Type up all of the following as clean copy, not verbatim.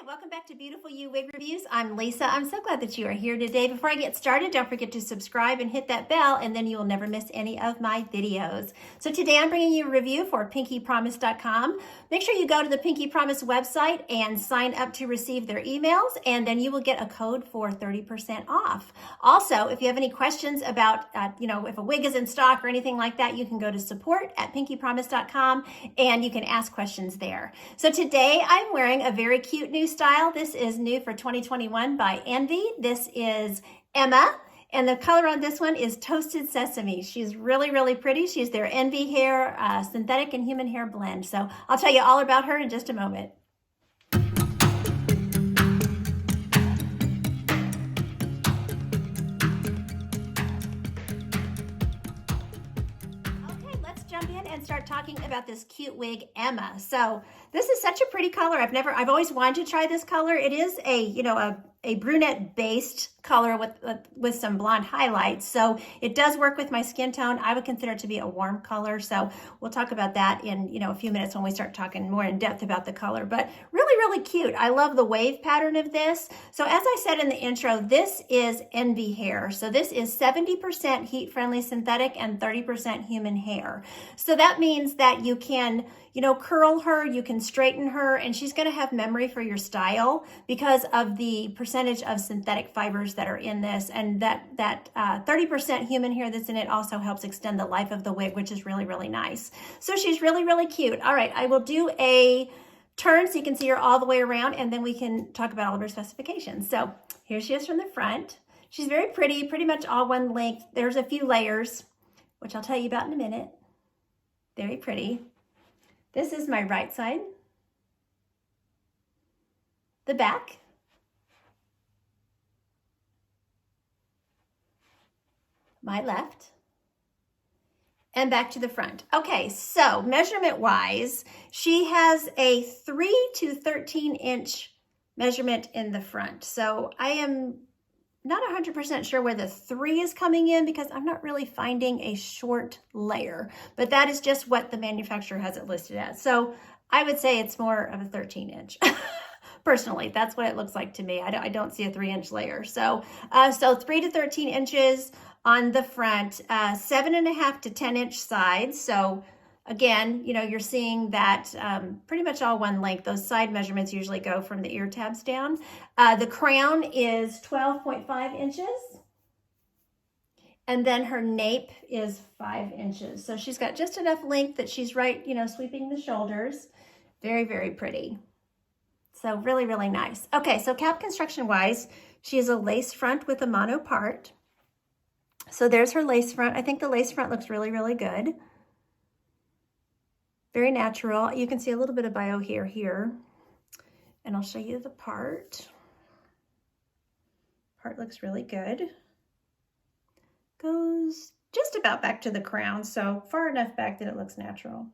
Hi, welcome back to Beautiful You Wig Reviews. I'm Lisa. I'm so glad that you are here today. Before I get started, don't forget to subscribe and hit that bell, and then you will never miss any of my videos. So today I'm bringing you a review for pinkypromise.com. Make sure you go to the Pinky Promise website and sign up to receive their emails, and then you will get a code for 30% off. Also, if you have any questions about, if a wig is in stock or anything like that, you can go to support@pinkypromise.com and you can ask questions there. So today I'm wearing a very cute new style. This is new for 2021 by Envy. This is Emma, and the color on this one is Toasted Sesame. She's really, really pretty. She's their Envy hair, synthetic and human hair blend. So I'll tell you all about her in just a moment. And start talking about this cute wig, Emma. So this is such a pretty color. I've always wanted to try this color. It is a brunette based color with some blonde highlights. So it does work with my skin tone. I would consider it to be a warm color. So we'll talk about that in, a few minutes when we start talking more in depth about the color, but really, really cute. I love the wave pattern of this. So as I said in the intro, this is Envy hair. So this is 70% heat friendly synthetic and 30% human hair. So that means that you can, curl her, you can straighten her, and she's going to have memory for your style because of the percentage of synthetic fibers that are in this. And that 30% human hair that's in it also helps extend the life of the wig, which is really, really nice. So she's really, really cute. All right, I will do a turn so you can see her all the way around, and then we can talk about all of her specifications. So here she is from the front. She's very pretty, pretty much all one length. There's a few layers, which I'll tell you about in a minute. Very pretty. This is my right side. The back. My left. And back to the front. Okay, so measurement wise, she has a 3 to 13 inch measurement in the front. So I am not 100% sure where the 3 is coming in because I'm not really finding a short layer, but that is just what the manufacturer has it listed as. So I would say it's more of a 13 inch. Personally, that's what it looks like to me. I don't see a 3-inch layer. So 3 to 13 inches on the front, 7.5 to 10-inch sides. So again, you're seeing that pretty much all one length. Those side measurements usually go from the ear tabs down. The crown is 12.5 inches. And then her nape is 5 inches. So she's got just enough length that she's right, sweeping the shoulders. Very, very pretty. So really, really nice. Okay, so cap construction wise, she is a lace front with a mono part. So there's her lace front. I think the lace front looks really, really good. Very natural. You can see a little bit of bio hair here. And I'll show you the part. Part looks really good. Goes just about back to the crown, so far enough back that it looks natural.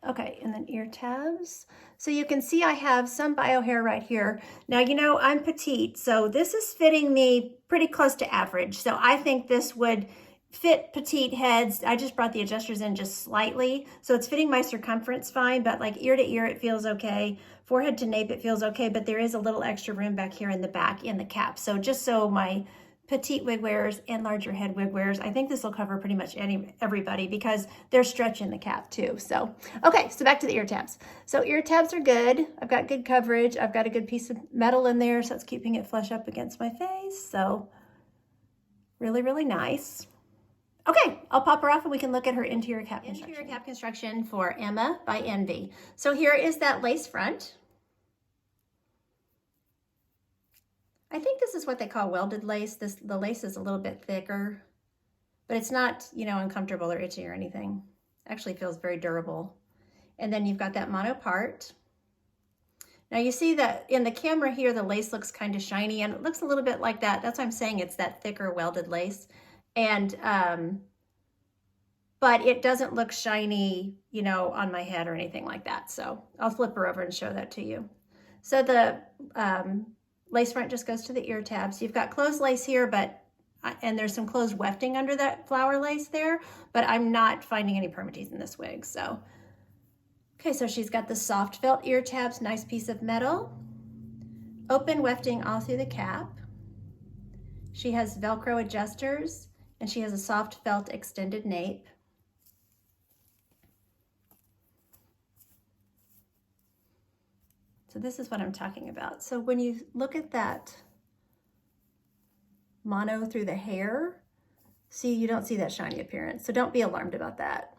Okay, and then ear tabs. So you can see I have some bio hair right here. Now, I'm petite, so this is fitting me pretty close to average. So I think this would fit petite heads. I just brought the adjusters in just slightly. So it's fitting my circumference fine, but like ear to ear, it feels okay. Forehead to nape, it feels okay, but there is a little extra room back here in the back in the cap. So just so my petite wig wearers and larger head wig wearers, I think this will cover pretty much everybody because they're stretching the cap too. So, okay, so back to the ear tabs. So ear tabs are good. I've got good coverage. I've got a good piece of metal in there, so it's keeping it flush up against my face. So really, really nice. Okay, I'll pop her off and we can look at her interior cap construction. Interior cap construction for Emma by Envy. So here is that lace front. I think this is what they call welded lace. The lace is a little bit thicker, but it's not, uncomfortable or itchy or anything. Actually feels very durable. And then you've got that mono part. Now you see that in the camera here, the lace looks kind of shiny and it looks a little bit like that. That's why I'm saying it's that thicker welded lace. And, but it doesn't look shiny, on my head or anything like that. So I'll flip her over and show that to you. So the, lace front just goes to the ear tabs. You've got closed lace here, and there's some closed wefting under that flower lace there, but I'm not finding any permatease in this wig. So Okay, so she's got the soft felt ear tabs, nice piece of metal, open wefting all through the cap. She has Velcro adjusters, and she has a soft felt extended nape. So this is what I'm talking about. So when you look at that mono through the hair, see, you don't see that shiny appearance. So don't be alarmed about that.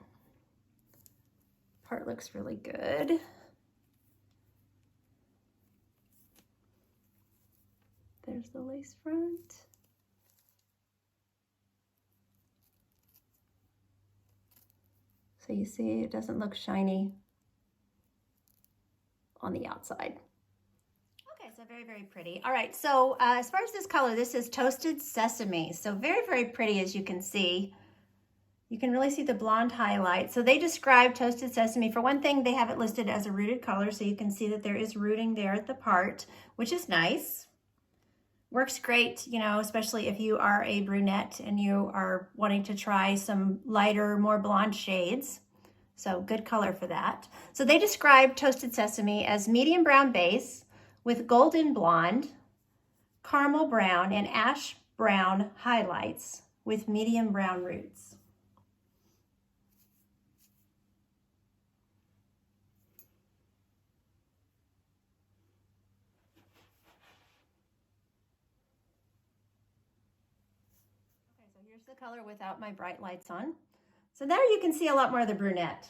Part looks really good. There's the lace front. So you see it doesn't look shiny on the outside. Okay, so very, very pretty. All right, so as far as this color, this is Toasted Sesame. So very, very pretty, as you can see. You can really see the blonde highlight. So they describe Toasted Sesame. For one thing, they have it listed as a rooted color, so you can see that there is rooting there at the part, which is nice. Works great, you know, especially if you are a brunette and you are wanting to try some lighter, more blonde shades. So good color for that. So they describe Toasted Sesame as medium brown base with golden blonde, caramel brown, and ash brown highlights with medium brown roots. Here's the color without my bright lights on. So there you can see a lot more of the brunette.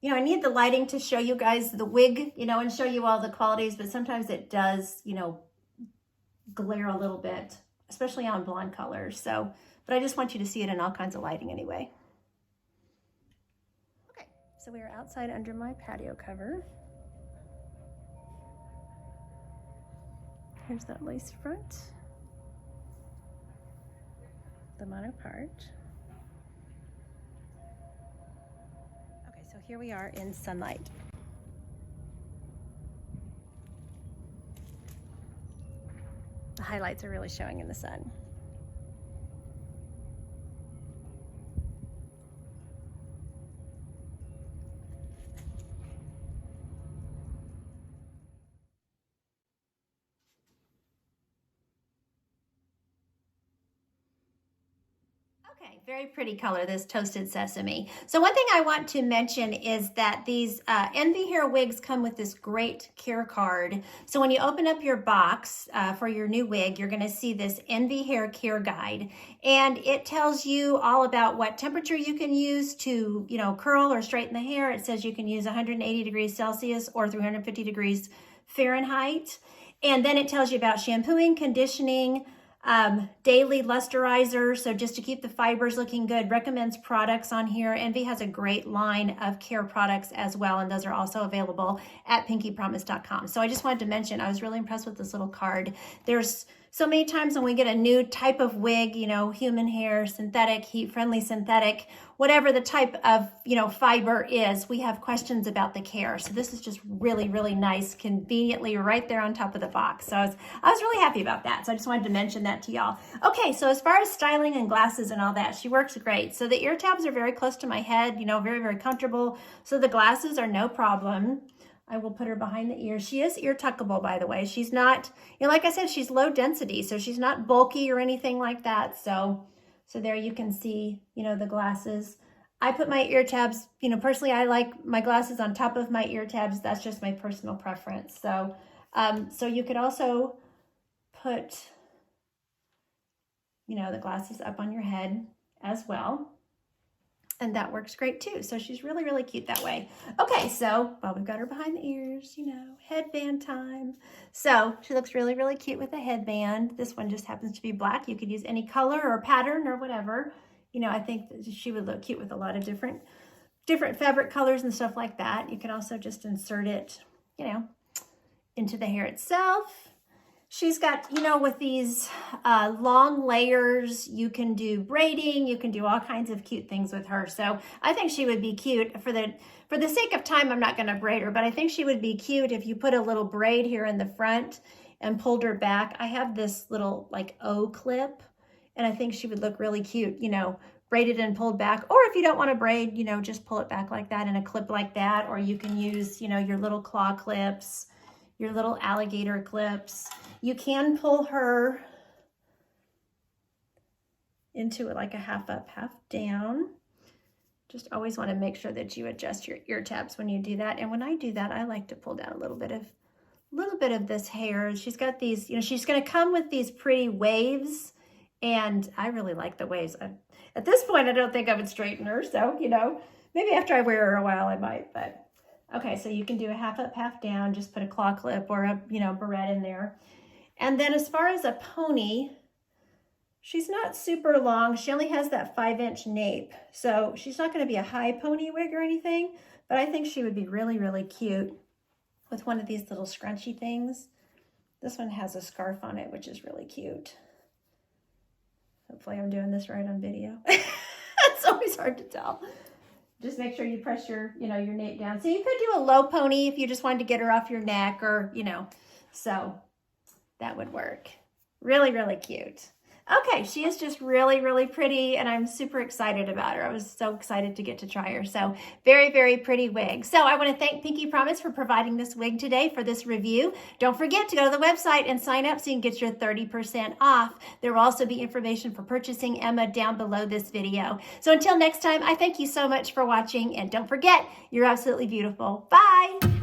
You know, I need the lighting to show you guys the wig, you know, and show you all the qualities, but sometimes it does, you know, glare a little bit, especially on blonde colors. So, but I just want you to see it in all kinds of lighting anyway. Okay, so we are outside under my patio cover. Here's that lace front. The mono part. Okay, so here we are in sunlight. The highlights are really showing in the sun. Okay, very pretty color, this Toasted Sesame. So one thing I want to mention is that these Envy Hair wigs come with this great care card. So when you open up your box for your new wig, you're going to see this Envy Hair care guide. And it tells you all about what temperature you can use to, you know, curl or straighten the hair. It says you can use 180 degrees Celsius or 350 degrees Fahrenheit. And then it tells you about shampooing, conditioning, daily lusterizer, so just to keep the fibers looking good. Recommends products on here. Envy has a great line of care products as well, and those are also available at pinkypromise.com. So I just wanted to mention, I was really impressed with this little card. There's so many times when we get a new type of wig, you know, human hair, synthetic, heat-friendly synthetic, whatever the type of, you know, fiber is, we have questions about the care. So this is just really, really nice, conveniently right there on top of the box. So I was really happy about that. So I just wanted to mention that to y'all. Okay, so as far as styling and glasses and all that, she works great. So the ear tabs are very close to my head, you know, very, very comfortable. So the glasses are no problem. I will put her behind the ears. She is ear tuckable, by the way. She's not, you know, like I said, she's low density, so she's not bulky or anything like that. So there you can see, you know, the glasses. I put my ear tabs, you know, personally, I like my glasses on top of my ear tabs. That's just my personal preference. So, so you could also put, you know, the glasses up on your head as well. And that works great too. So she's really, really cute that way. Okay, so, well, we've got her behind the ears, you know, headband time. So she looks really, really cute with a headband. This one just happens to be black. You could use any color or pattern or whatever. You know, I think that she would look cute with a lot of different fabric colors and stuff like that. You can also just insert it, you know, into the hair itself. She's got, you know, with these long layers, you can do braiding, you can do all kinds of cute things with her. So I think she would be cute. For the sake of time, I'm not going to braid her, but I think she would be cute if you put a little braid here in the front and pulled her back. I have this little like O clip, and I think she would look really cute, you know, braided and pulled back, or if you don't want to braid, you know, just pull it back like that in a clip like that, or you can use, you know, your little claw clips, your little alligator clips. You can pull her into it like a half up, half down. Just always want to make sure that you adjust your ear tabs when you do that. And when I do that, I like to pull down a little bit of this hair. She's got these, you know, she's going to come with these pretty waves, and I really like the waves. At this point, I don't think I would straighten her, so, you know, maybe after I wear her a while, I might, but okay, so you can do a half up, half down, just put a claw clip or a, you know, barrette in there. And then as far as a pony, she's not super long. She only has that 5-inch nape, so she's not going to be a high pony wig or anything, but I think she would be really, really cute with one of these little scrunchy things. This one has a scarf on it, which is really cute. Hopefully I'm doing this right on video. It's always hard to tell. Just make sure you press your, you know, your nape down. So you could do a low pony if you just wanted to get her off your neck, or, you know, so that would work. Really, really cute. Okay, she is just really, really pretty, and I'm super excited about her. I was so excited to get to try her. So very, very pretty wig. So I want to thank Pinky Promise for providing this wig today for this review. Don't forget to go to the website and sign up so you can get your 30% off. There will also be information for purchasing Emma down below this video. So until next time, I thank you so much for watching, and don't forget, you're absolutely beautiful. Bye!